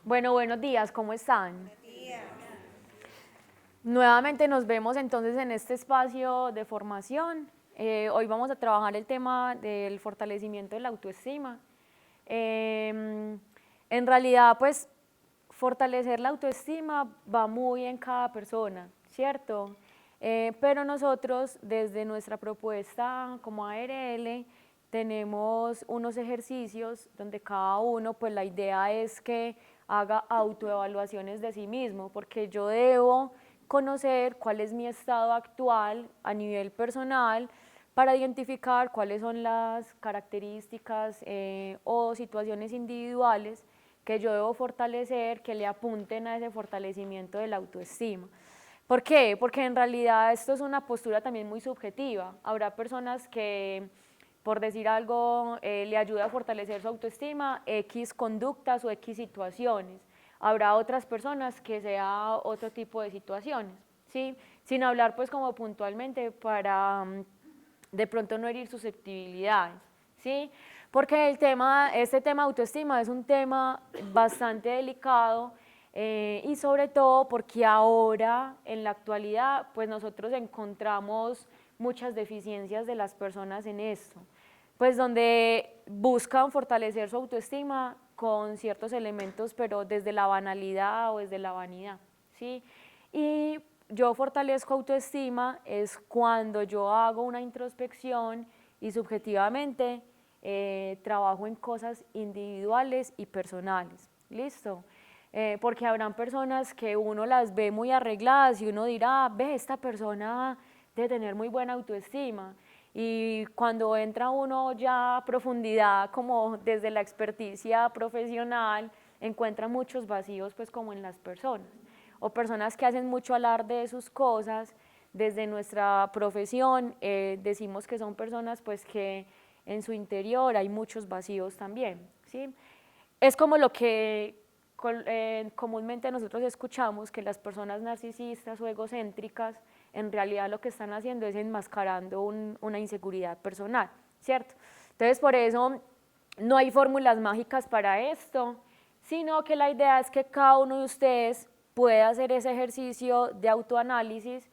Bueno, buenos días, ¿cómo están? Buenos días. Nuevamente nos vemos entonces en este espacio de formación. Hoy vamos a trabajar el tema del fortalecimiento de la autoestima. En realidad, pues, fortalecer la autoestima va muy en cada persona, ¿cierto? Pero nosotros, desde nuestra propuesta como ARL, tenemos unos ejercicios donde cada uno, pues la idea es que haga autoevaluaciones de sí mismo, porque yo debo conocer cuál es mi estado actual a nivel personal para identificar cuáles son las características o situaciones individuales que yo debo fortalecer, que le apunten a ese fortalecimiento de la autoestima. ¿Por qué? Porque en realidad esto es una postura también muy subjetiva. Habrá personas que, por decir algo, le ayuda a fortalecer su autoestima, X conductas o X situaciones. Habrá otras personas que sea otro tipo de situaciones, ¿sí? Sin hablar pues como puntualmente para de pronto no herir susceptibilidades, ¿sí? Porque este tema autoestima es un tema bastante delicado y sobre todo porque ahora, en la actualidad, pues nosotros encontramos muchas deficiencias de las personas en esto, pues donde buscan fortalecer su autoestima con ciertos elementos, pero desde la banalidad o desde la vanidad, ¿sí? Y yo fortalezco autoestima es cuando yo hago una introspección y subjetivamente trabajo en cosas individuales y personales, ¿listo? Porque habrán personas que uno las ve muy arregladas y uno dirá, ve, esta persona debe tener muy buena autoestima. Y cuando entra uno ya a profundidad, como desde la experticia profesional, encuentra muchos vacíos pues como en las personas. O personas que hacen mucho alarde de sus cosas, desde nuestra profesión decimos que son personas pues que en su interior hay muchos vacíos también, ¿sí? Es como lo que comúnmente nosotros escuchamos, que las personas narcisistas o egocéntricas en realidad lo que están haciendo es enmascarando una inseguridad personal, ¿cierto? Entonces por eso no hay fórmulas mágicas para esto, sino que la idea es que cada uno de ustedes pueda hacer ese ejercicio de autoanálisis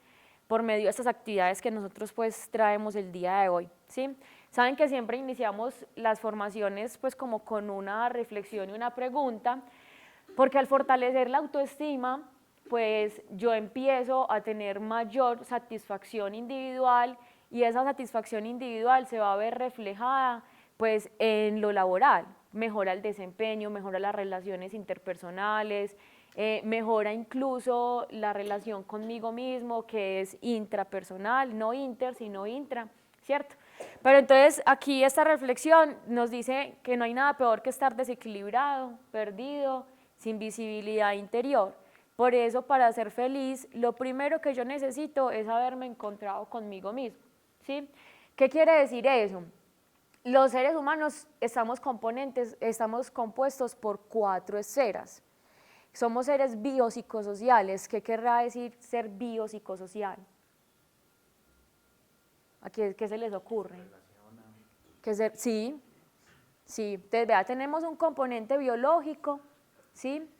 por medio de estas actividades que nosotros pues traemos el día de hoy, ¿sí? Saben que siempre iniciamos las formaciones pues como con una reflexión y una pregunta, porque al fortalecer la autoestima, pues yo empiezo a tener mayor satisfacción individual y esa satisfacción individual se va a ver reflejada pues en lo laboral, mejora el desempeño, mejora las relaciones interpersonales, mejora incluso la relación conmigo mismo, que es intrapersonal, no inter, sino intra, ¿cierto? Pero entonces aquí esta reflexión nos dice que no hay nada peor que estar desequilibrado, perdido, sin visibilidad interior. Por eso, para ser feliz, lo primero que yo necesito es haberme encontrado conmigo mismo, ¿sí? ¿Qué quiere decir eso? Los seres humanos estamos compuestos por 4 esferas. Somos seres biopsicosociales. ¿Qué querrá decir ser biopsicosocial? ¿A qué se les ocurre? Sí, sí. Entonces, vea, tenemos un componente biológico, ¿sí?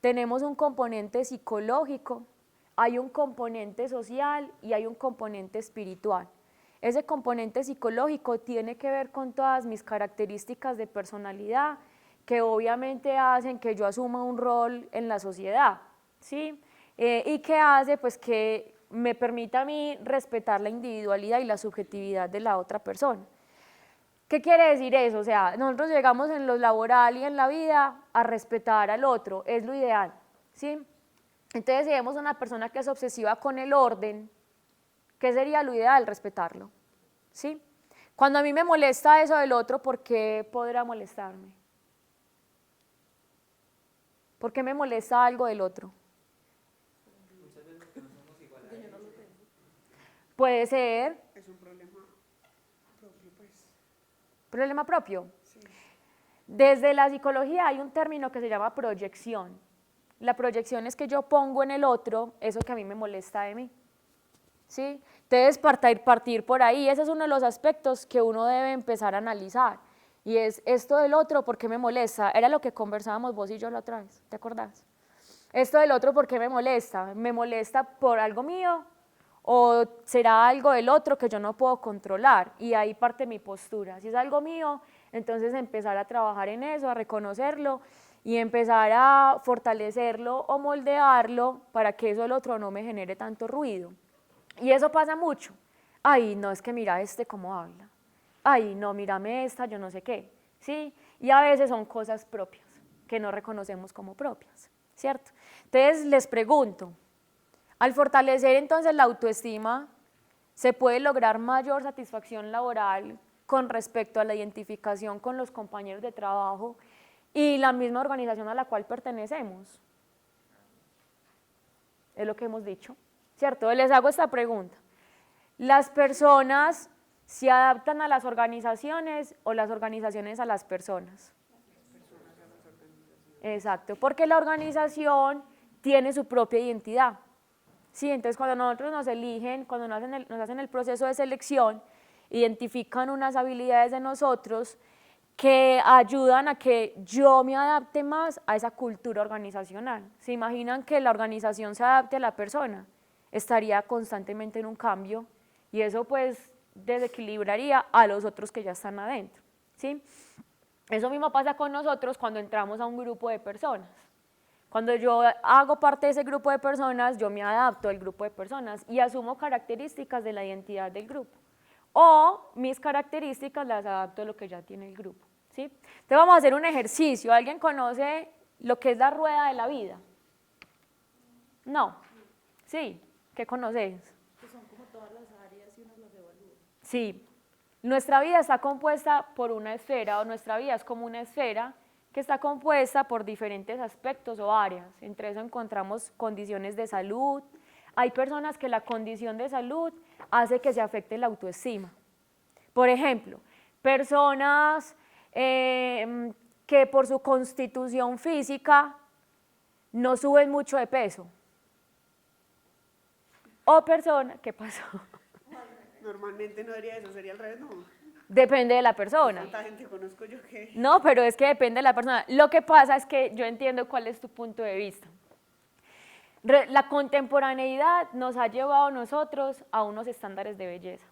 Tenemos un componente psicológico, hay un componente social y hay un componente espiritual. Ese componente psicológico tiene que ver con todas mis características de personalidad que obviamente hacen que yo asuma un rol en la sociedad, ¿sí? Y que hace pues que me permita a mí respetar la individualidad y la subjetividad de la otra persona. ¿Qué quiere decir eso? O sea, nosotros llegamos en lo laboral y en la vida a respetar al otro, es lo ideal, ¿sí? Entonces, si vemos una persona que es obsesiva con el orden, ¿qué sería lo ideal? Respetarlo, ¿sí? Cuando a mí me molesta eso del otro, ¿por qué podrá molestarme? ¿Por qué me molesta algo del otro? Puede ser. Es un problema propio, pues. ¿Problema propio? Sí. Desde la psicología hay un término que se llama proyección. La proyección es que yo pongo en el otro eso que a mí me molesta de mí, ¿sí? Entonces, partir por ahí, ese es uno de los aspectos que uno debe empezar a analizar. Y es esto del otro, ¿por qué me molesta? Era lo que conversábamos vos y yo la otra vez, ¿te acordás? Esto del otro, ¿por qué me molesta? ¿Me molesta por algo mío? ¿O será algo del otro que yo no puedo controlar? Y ahí parte mi postura. Si es algo mío, entonces empezar a trabajar en eso, a reconocerlo y empezar a fortalecerlo o moldearlo para que eso del otro no me genere tanto ruido. Y eso pasa mucho. Ay, no, es que mira este cómo habla. Ay, no, mírame esta, yo no sé qué, ¿sí? Y a veces son cosas propias, que no reconocemos como propias, ¿cierto? Entonces les pregunto, al fortalecer entonces la autoestima, ¿se puede lograr mayor satisfacción laboral con respecto a la identificación con los compañeros de trabajo y la misma organización a la cual pertenecemos? Es lo que hemos dicho, ¿cierto? Les hago esta pregunta. ¿Las personas se adaptan a las organizaciones o las organizaciones a las personas? Exacto, porque la organización tiene su propia identidad. Sí, entonces cuando nosotros nos eligen, cuando nos hacen el proceso de selección, identifican unas habilidades de nosotros que ayudan a que yo me adapte más a esa cultura organizacional. ¿Se imaginan que la organización se adapte a la persona? Estaría constantemente en un cambio y eso pues desequilibraría a los otros que ya están adentro, ¿sí? Eso mismo pasa con nosotros cuando entramos a un grupo de personas. Cuando yo hago parte de ese grupo de personas, yo me adapto al grupo de personas y asumo características de la identidad del grupo. O mis características las adapto a lo que ya tiene el grupo, ¿sí? Entonces vamos a hacer un ejercicio. ¿Alguien conoce lo que es la rueda de la vida? No. ¿Sí? ¿Qué conoces? Que son como todas las áreas y uno las evalúa. Sí. Nuestra vida está compuesta por una esfera, o nuestra vida es como una esfera que está compuesta por diferentes aspectos o áreas. Entre eso encontramos condiciones de salud. Hay personas que la condición de salud hace que se afecte la autoestima. Por ejemplo, personas que por su constitución física no suben mucho de peso. O personas, ¿qué pasó? Normalmente no diría eso, sería al revés, no. Depende de la persona. Tanta gente conozco yo que... No, pero es que depende de la persona. Lo que pasa es que yo entiendo cuál es tu punto de vista. La contemporaneidad nos ha llevado a nosotros a unos estándares de belleza.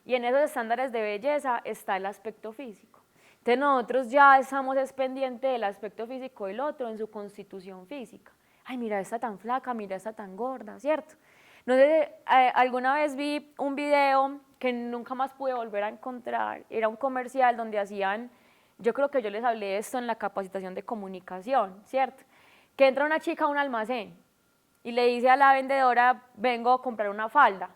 Y en esos estándares de belleza está el aspecto físico. Entonces nosotros ya estamos pendientes del aspecto físico del otro en su constitución física. Ay, mira esta tan flaca, mira esta tan gorda, ¿cierto? No sé, alguna vez vi un video que nunca más pude volver a encontrar, era un comercial donde hacían, yo creo que yo les hablé de esto en la capacitación de comunicación, ¿cierto? Que entra una chica a un almacén y le dice a la vendedora, vengo a comprar una falda.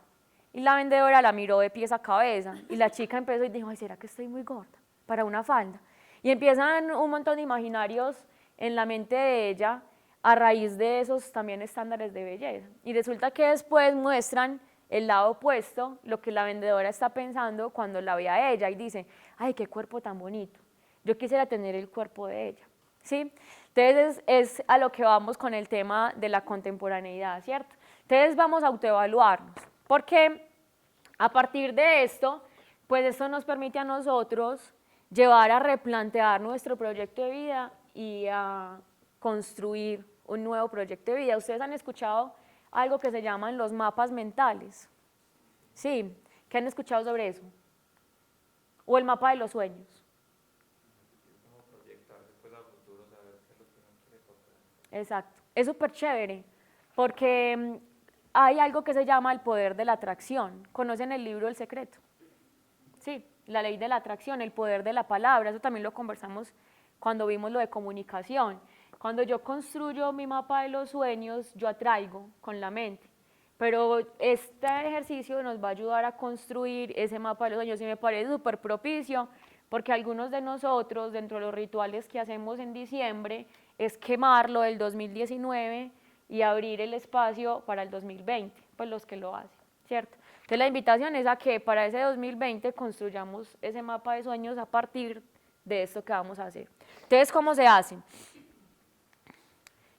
Y la vendedora la miró de pies a cabeza y la chica empezó y dijo, ay, ¿será que estoy muy gorda para una falda? Y empiezan un montón de imaginarios en la mente de ella a raíz de esos también estándares de belleza. Y resulta que después muestran el lado opuesto, lo que la vendedora está pensando cuando la ve a ella y dice, ay, qué cuerpo tan bonito, yo quisiera tener el cuerpo de ella, ¿sí? Entonces es a lo que vamos con el tema de la contemporaneidad, ¿cierto? Entonces vamos a autoevaluarnos, porque a partir de esto, pues esto nos permite a nosotros llevar a replantear nuestro proyecto de vida y a construir un nuevo proyecto de vida. Ustedes han escuchado algo que se llaman los mapas mentales. Sí, ¿qué han escuchado sobre eso? O el mapa de los sueños. Exacto, es súper chévere porque hay algo que se llama el poder de la atracción. ¿Conocen el libro El Secreto? Sí, la ley de la atracción, el poder de la palabra, eso también lo conversamos cuando vimos lo de comunicación. Cuando yo construyo mi mapa de los sueños, yo atraigo con la mente, pero este ejercicio nos va a ayudar a construir ese mapa de los sueños y me parece súper propicio porque algunos de nosotros, dentro de los rituales que hacemos en diciembre, es quemarlo del 2019 y abrir el espacio para el 2020, pues los que lo hacen, ¿cierto? Entonces la invitación es a que para ese 2020 construyamos ese mapa de sueños a partir de esto que vamos a hacer. Entonces, ¿cómo se hace?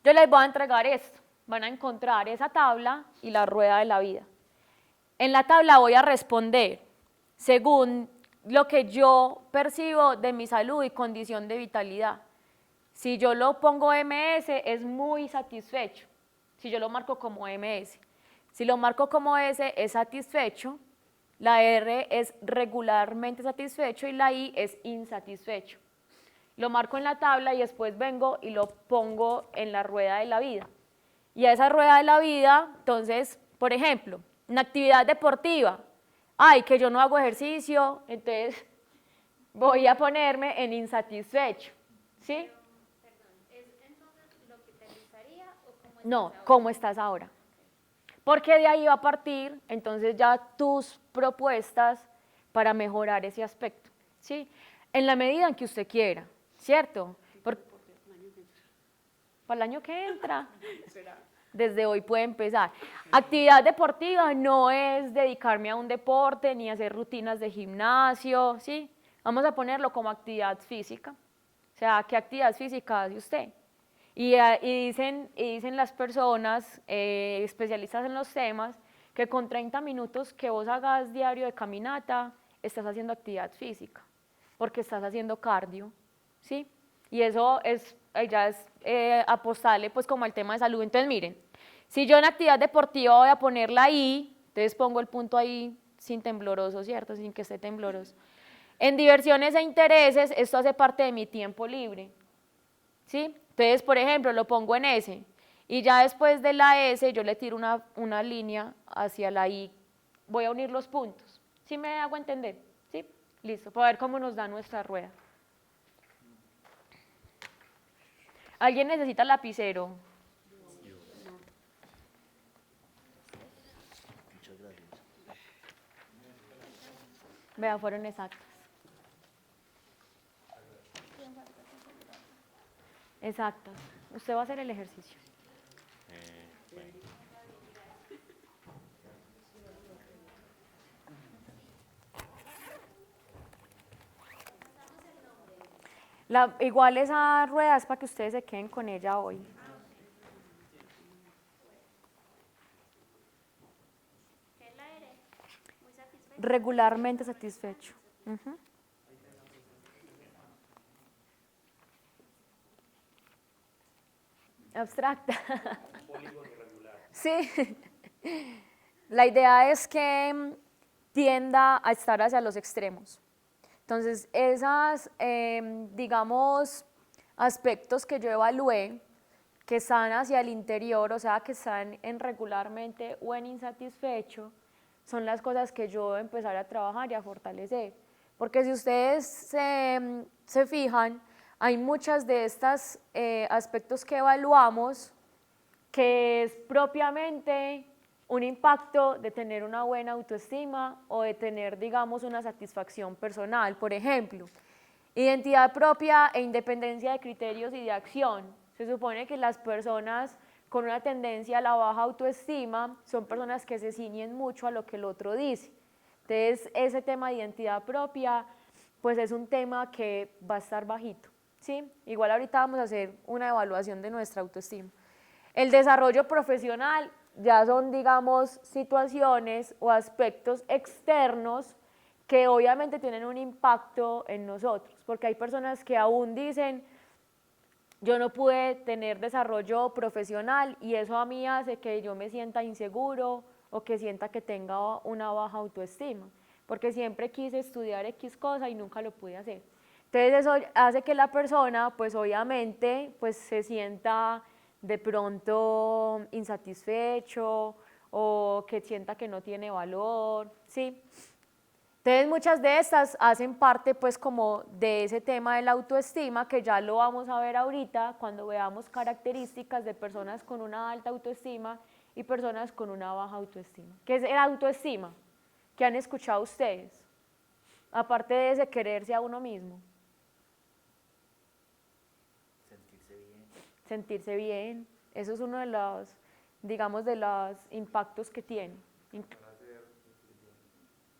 Yo les voy a entregar esto, van a encontrar esa tabla y la rueda de la vida. En la tabla voy a responder según lo que yo percibo de mi salud y condición de vitalidad. Si yo lo pongo MS, es muy satisfecho, si yo lo marco como MS. Si lo marco como S, es satisfecho, la R es regularmente satisfecho y la I es insatisfecho. Lo marco en la tabla y después vengo y lo pongo en la rueda de la vida. Y a esa rueda de la vida, entonces, por ejemplo, una actividad deportiva, ay, que yo no hago ejercicio, entonces voy a ponerme en insatisfecho, ¿sí? No, ¿cómo estás ahora? Porque de ahí va a partir, entonces, ya tus propuestas para mejorar ese aspecto, ¿sí? En la medida en que usted quiera, ¿cierto? Para el año que entra, desde hoy puede empezar. Actividad deportiva no es dedicarme a un deporte ni hacer rutinas de gimnasio, ¿sí? Vamos a ponerlo como actividad física. O sea, ¿qué actividad física hace usted? Y dicen las personas especialistas en los temas que con 30 minutos que vos hagas diario de caminata, estás haciendo actividad física, porque estás haciendo cardio, ¿sí? Y eso ya es apostarle pues como al tema de salud. Entonces miren, si yo en actividad deportiva voy a ponerla ahí, entonces pongo el punto ahí sin tembloroso, ¿cierto? Sin que esté tembloroso. En diversiones e intereses, esto hace parte de mi tiempo libre, ¿sí? Entonces, por ejemplo, lo pongo en S y ya después de la S yo le tiro una línea hacia la I, voy a unir los puntos, ¿sí me hago entender? ¿Sí? Listo, para ver cómo nos da nuestra rueda. ¿Alguien necesita lapicero? Vea, fueron exactas. Exactas. Usted va a hacer el ejercicio. Igual esa rueda es para que ustedes se queden con ella hoy. Regularmente satisfecho. Abstracta. Sí. La idea es que tienda a estar hacia los extremos. Entonces, esas, digamos, aspectos que yo evalué, que están hacia el interior, o sea, que están en regularmente o en insatisfecho, son las cosas que yo voy a empezar a trabajar y a fortalecer. Porque si ustedes se fijan, hay muchas de estos aspectos que evaluamos que es propiamente un impacto de tener una buena autoestima o de tener, digamos, una satisfacción personal. Por ejemplo, identidad propia e independencia de criterios y de acción. Se supone que las personas con una tendencia a la baja autoestima son personas que se ciñen mucho a lo que el otro dice. Entonces, ese tema de identidad propia, pues es un tema que va a estar bajito, ¿sí? Igual ahorita vamos a hacer una evaluación de nuestra autoestima. El desarrollo profesional ya son, digamos, situaciones o aspectos externos que obviamente tienen un impacto en nosotros, porque hay personas que aún dicen, yo no pude tener desarrollo profesional y eso a mí hace que yo me sienta inseguro o que sienta que tenga una baja autoestima, porque siempre quise estudiar X cosa y nunca lo pude hacer. Entonces eso hace que la persona, pues obviamente, pues se sienta de pronto insatisfecho o que sienta que no tiene valor, ¿sí? Entonces muchas de estas hacen parte pues como de ese tema de la autoestima que ya lo vamos a ver ahorita cuando veamos características de personas con una alta autoestima y personas con una baja autoestima. ¿Qué es la autoestima? ¿Qué han escuchado ustedes? Aparte de ese quererse a uno mismo. Sentirse bien, eso es uno de los, digamos, de los impactos que tiene.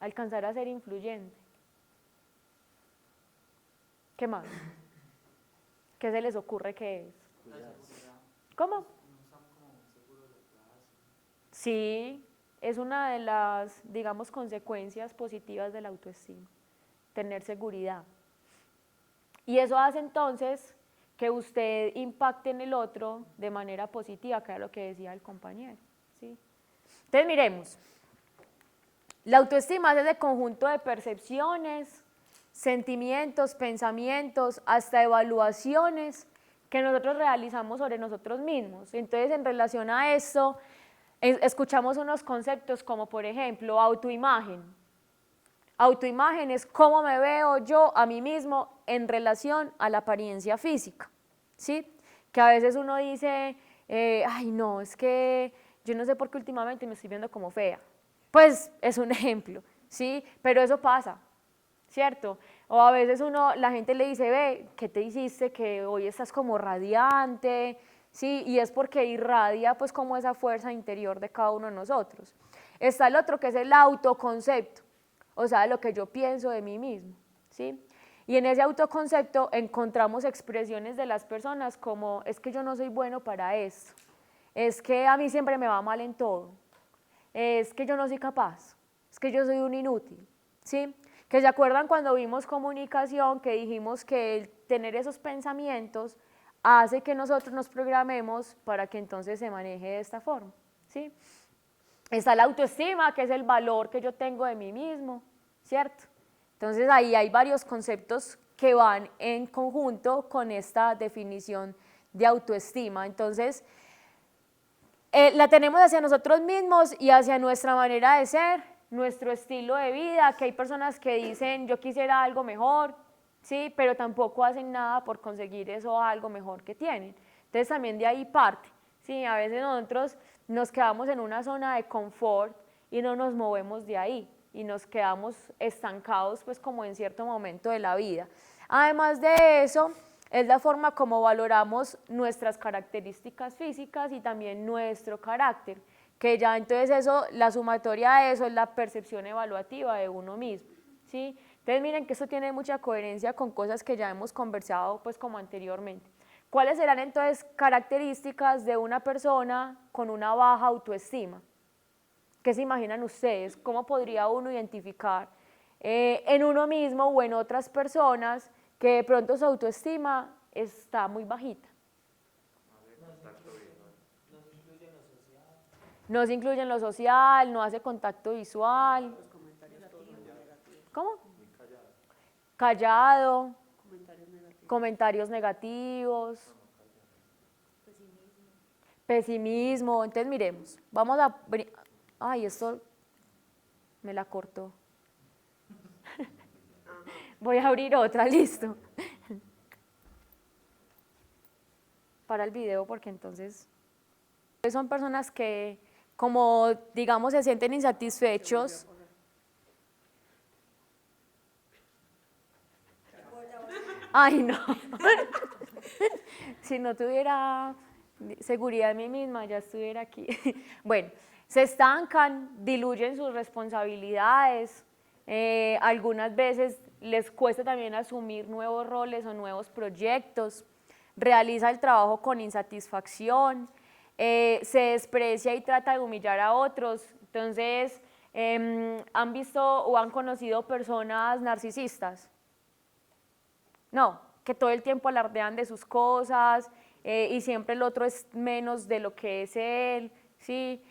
Alcanzar a ser influyente. ¿Qué más? ¿Qué se les ocurre que es? ¿Cómo? Sí, es una de las, digamos, consecuencias positivas de la autoestima. tener seguridad. Y eso hace entonces que usted impacte en el otro de manera positiva, que era lo que decía el compañero, ¿sí? Entonces miremos, la autoestima es ese conjunto de percepciones, sentimientos, pensamientos, hasta evaluaciones que nosotros realizamos sobre nosotros mismos. Entonces, en relación a esto, escuchamos unos conceptos como, por ejemplo, autoimagen. Autoimagen es cómo me veo yo a mí mismo en relación a la apariencia física, ¿sí? Que a veces uno dice, ay no, es que yo no sé por qué últimamente me estoy viendo como fea. Pues es un ejemplo, ¿sí? Pero eso pasa, ¿cierto? O a veces la gente le dice, ve, ¿qué te hiciste? Que hoy estás como radiante, ¿sí? Y es porque irradia pues como esa fuerza interior de cada uno de nosotros. Está el otro que es el autoconcepto, o sea, lo que yo pienso de mí mismo, ¿sí? Y en ese autoconcepto encontramos expresiones de las personas como, es que yo no soy bueno para esto, es que a mí siempre me va mal en todo, es que yo no soy capaz, es que yo soy un inútil, ¿sí? Que se acuerdan cuando vimos comunicación que dijimos que el tener esos pensamientos hace que nosotros nos programemos para que entonces se maneje de esta forma, ¿sí? Está la autoestima, que es el valor que yo tengo de mí mismo, ¿cierto? Entonces ahí hay varios conceptos que van en conjunto con esta definición de autoestima. Entonces, la tenemos hacia nosotros mismos y hacia nuestra manera de ser, nuestro estilo de vida, que hay personas que dicen yo quisiera algo mejor, ¿sí? Pero tampoco hacen nada por conseguir eso algo mejor que tienen. Entonces también de ahí parte, ¿sí? A veces nosotros nos quedamos en una zona de confort y no nos movemos de ahí y nos quedamos estancados pues como en cierto momento de la vida. Además de eso, es la forma como valoramos nuestras características físicas y también nuestro carácter, que ya entonces eso, la sumatoria de eso es la percepción evaluativa de uno mismo, ¿sí? Entonces miren que esto tiene mucha coherencia con cosas que ya hemos conversado pues como anteriormente. ¿Cuáles serán entonces características de una persona con una baja autoestima? ¿Qué se imaginan ustedes? ¿Cómo podría uno identificar en uno mismo o en otras personas que de pronto su autoestima está muy bajita? No se incluye en lo social, no hace contacto visual. Los comentarios todos negativos. ¿Cómo? Callado, Comentarios negativos. comentarios negativos, pesimismo. Entonces miremos, vamos a... Ay, esto me la cortó. Voy a abrir otra, listo. Para el video porque entonces... Son personas que, como digamos, se sienten insatisfechos. Ay, no. Si no tuviera seguridad en mí misma, ya estuviera aquí. Bueno, se estancan, diluyen sus responsabilidades, algunas veces les cuesta también asumir nuevos roles o nuevos proyectos, realiza el trabajo con insatisfacción, se desprecia y trata de humillar a otros. Entonces, ¿han visto o han conocido personas narcisistas? No, que todo el tiempo alardean de sus cosas y siempre el otro es menos de lo que es él, ¿sí?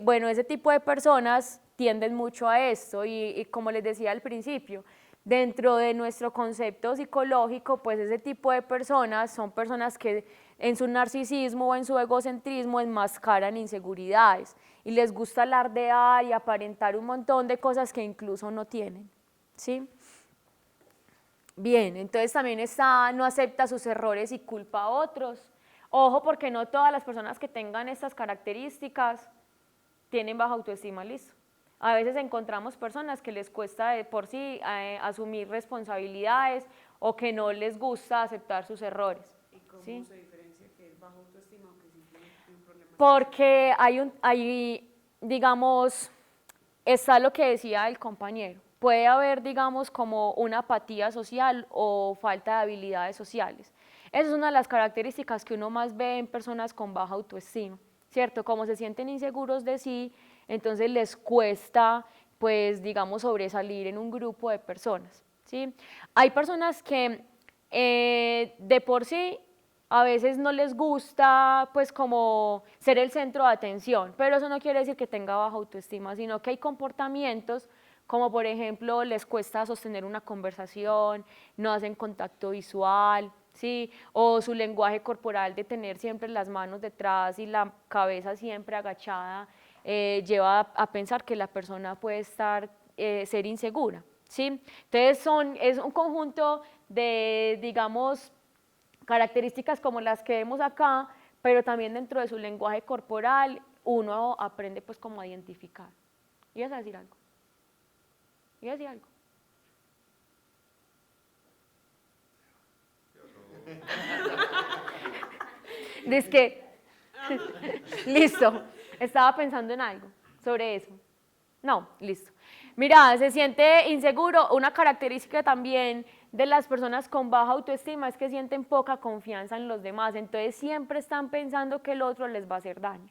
Bueno, ese tipo de personas tienden mucho a esto y como les decía al principio, dentro de nuestro concepto psicológico, pues ese tipo de personas son personas que en su narcisismo o en su egocentrismo enmascaran inseguridades y les gusta alardear y aparentar un montón de cosas que incluso no tienen, ¿sí? Bien, entonces también está, no acepta sus errores y culpa a otros. Ojo, porque no todas las personas que tengan estas características tienen baja autoestima, listo. A veces encontramos personas que les cuesta de por sí asumir responsabilidades o que no les gusta aceptar sus errores. ¿Y cómo ¿sí? se diferencia que es baja autoestima o que simplemente tiene un problema? Porque hay, digamos, está lo que decía el compañero. Puede haber, digamos, como una apatía social o falta de habilidades sociales. Esa es una de las características que uno más ve en personas con baja autoestima, ¿cierto? Como se sienten inseguros de sí, entonces les cuesta, pues, digamos, sobresalir en un grupo de personas, ¿sí? Hay personas que de por sí a veces no les gusta pues como ser el centro de atención, pero eso no quiere decir que tenga baja autoestima, sino que hay comportamientos como por ejemplo les cuesta sostener una conversación, no hacen contacto visual, ¿sí? O su lenguaje corporal de tener siempre las manos detrás y la cabeza siempre agachada, lleva a pensar que la persona puede ser insegura, ¿sí? Entonces es un conjunto de, digamos, características como las que vemos acá, pero también dentro de su lenguaje corporal uno aprende pues como a identificar. ¿Ibas a decir algo? ¿Ibas a decir algo? Dice que, listo, estaba pensando en algo sobre eso. No, listo. Mira, se siente inseguro. Una característica también de las personas con baja autoestima es que sienten poca confianza en los demás, entonces siempre están pensando que el otro les va a hacer daño.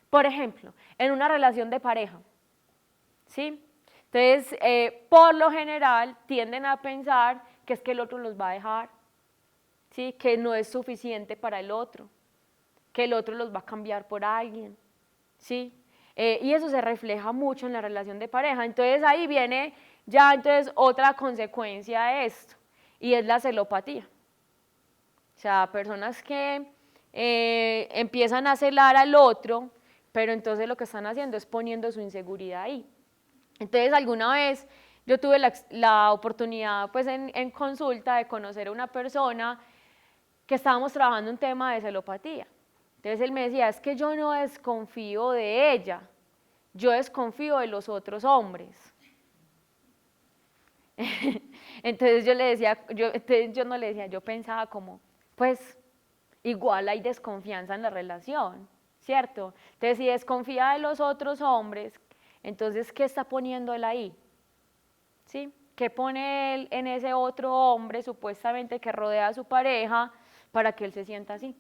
Por ejemplo, en una relación de pareja, ¿sí? Entonces, por lo general, tienden a pensar que es que el otro los va a dejar, ¿sí? Que no es suficiente para el otro, que el otro los va a cambiar por alguien, ¿sí? Y eso se refleja mucho en la relación de pareja. Entonces ahí viene ya entonces otra consecuencia de esto, y es la celopatía. O sea, personas que empiezan a celar al otro, pero entonces lo que están haciendo es poniendo su inseguridad ahí. Entonces alguna vez yo tuve la oportunidad pues en consulta de conocer a una persona que estábamos trabajando un tema de celopatía. Entonces él me decía, es que yo no desconfío de ella, yo desconfío de los otros hombres. Entonces yo le decía, yo no le decía, yo pensaba como, pues igual hay desconfianza en la relación, ¿cierto? Entonces si desconfía de los otros hombres, entonces ¿qué está poniendo él ahí? ¿Sí? ¿Qué pone él en ese otro hombre supuestamente que rodea a su pareja para que él se sienta así?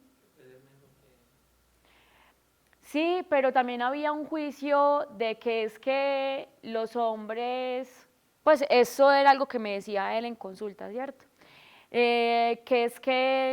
Sí, pero también había un juicio de que es que los hombres, pues eso era algo que me decía él en consulta, ¿cierto? Que es que